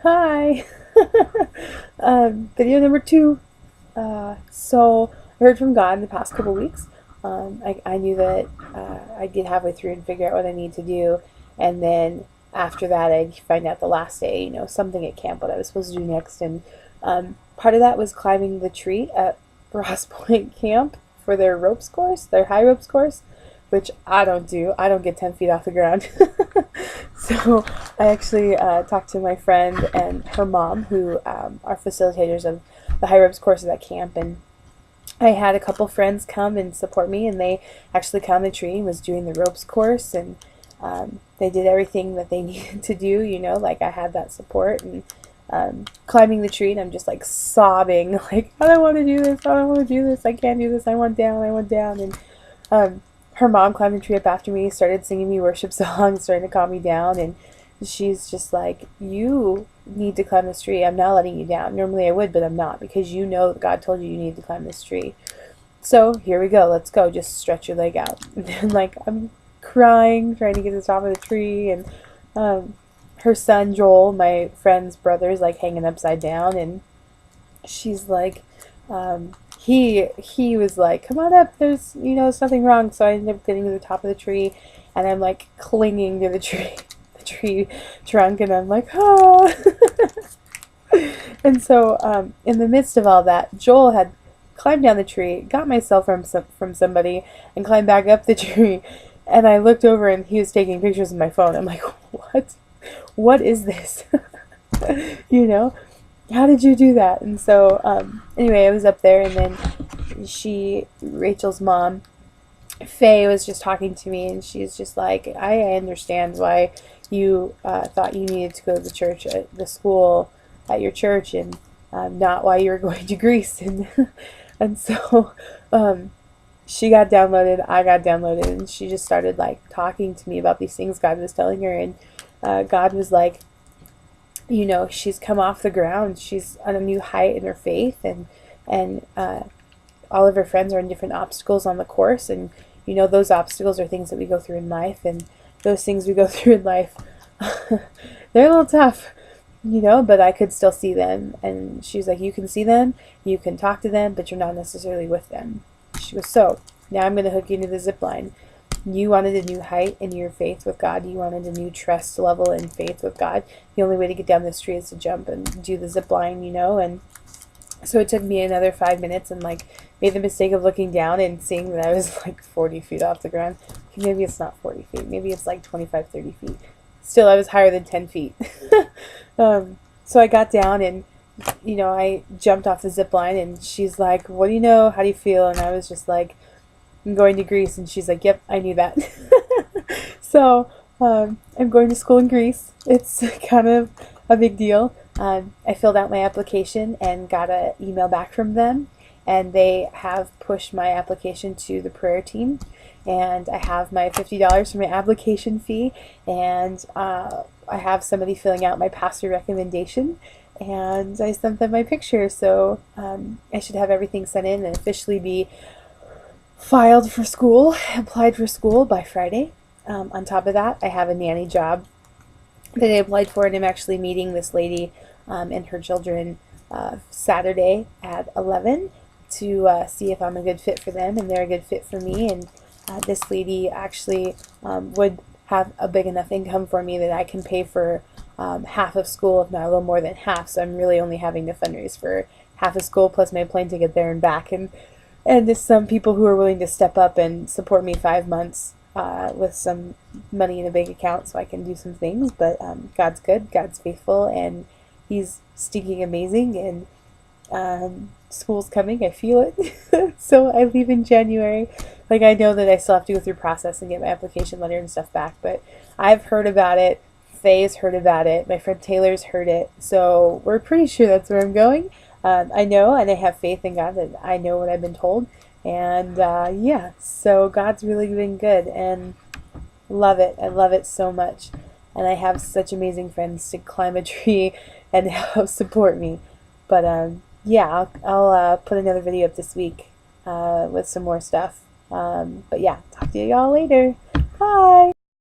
Hi! Video number 2. So, I heard from God in the past couple weeks. I knew that I'd get halfway through and figure out what I need to do, and then after that, I'd find out the last day, something at camp, what I was supposed to do next. And part of that was climbing the tree at Ross Point Camp for their ropes course, their high ropes course, which I don't do. I don't get 10 feet off the ground. So I actually talked to my friend and her mom, who are facilitators of the high ropes courses at camp, and I had a couple friends come and support me, and they actually climbed the tree and was doing the ropes course, and they did everything that they needed to do, like I had that support, and climbing the tree, and I'm just like sobbing, like, I don't want to do this, I don't want to do this, I can't do this, I want down, and her mom climbed the tree up after me, started singing me worship songs, starting to calm me down, and she's just like, you need to climb this tree. I'm not letting you down. Normally I would, but I'm not, because that God told you need to climb this tree. So here we go. Let's go. Just stretch your leg out. And like, I'm crying, trying to get to the top of the tree, and her son Joel, my friend's brother, is like hanging upside down, and she's like, he was like, come on up, there's something wrong. So I ended up getting to the top of the tree, and I'm like clinging to the tree trunk, and I'm like, ah. And so in the midst of all that, Joel had climbed down the tree, got my cell from somebody, and climbed back up the tree, and I looked over and he was taking pictures of my phone. I'm like, what is this? How did you do that? And so anyway, I was up there, and then Rachel's mom, Faye, was just talking to me, and she's just like, I understand why you thought you needed to go to the church, the school at your church, and not why you were going to Greece. And so she got downloaded, I got downloaded, and she just started like talking to me about these things God was telling her, and God was like, she's come off the ground, she's on a new height in her faith, and all of her friends are in different obstacles on the course, and those obstacles are things that we go through in life, and those things we go through in life, they're a little tough, but I could still see them. And she's like, you can see them, you can talk to them, but you're not necessarily with them. She goes, so now I'm going to hook you into the zip line. You wanted a new height in your faith with God. You wanted a new trust level in faith with God. The only way to get down this tree is to jump and do the zip line, and so it took me another 5 minutes, and like made the mistake of looking down and seeing that I was like 40 feet off the ground. Maybe it's not 40 feet. Maybe it's like 25, 30 feet. Still, I was higher than 10 feet. So I got down, and I jumped off the zip line, and she's like, what do you know? How do you feel? And I was just like, I'm going to Greece. And she's like, yep, I knew that. So I'm going to school in Greece. It's kind of a big deal. I filled out my application and got an email back from them, and they have pushed my application to the prayer team, and I have my $50 for my application fee, and I have somebody filling out my pastor recommendation, and I sent them my picture, so I should have everything sent in and officially be filed for school, applied for school by Friday. On top of that, I have a nanny job that I applied for, and I'm actually meeting this lady and her children Saturday at 11 to see if I'm a good fit for them and they're a good fit for me. And this lady actually would have a big enough income for me that I can pay for half of school, if not a little more than half. So I'm really only having to fundraise for half of school plus my plane ticket there and back. And there's some people who are willing to step up and support me 5 months with some money in a bank account so I can do some things. But God's good, God's faithful, and He's stinking amazing, and school's coming, I feel it. So I leave in January. Like, I know that I still have to go through process and get my application letter and stuff back, but I've heard about it, Faye's heard about it, my friend Taylor's heard it, so we're pretty sure that's where I'm going. I know, and I have faith in God that I know what I've been told, and yeah, so God's really been good, and love it. I love it so much, and I have such amazing friends to climb a tree and help support me. But yeah, I'll put another video up this week with some more stuff. But yeah, talk to y'all later. Bye!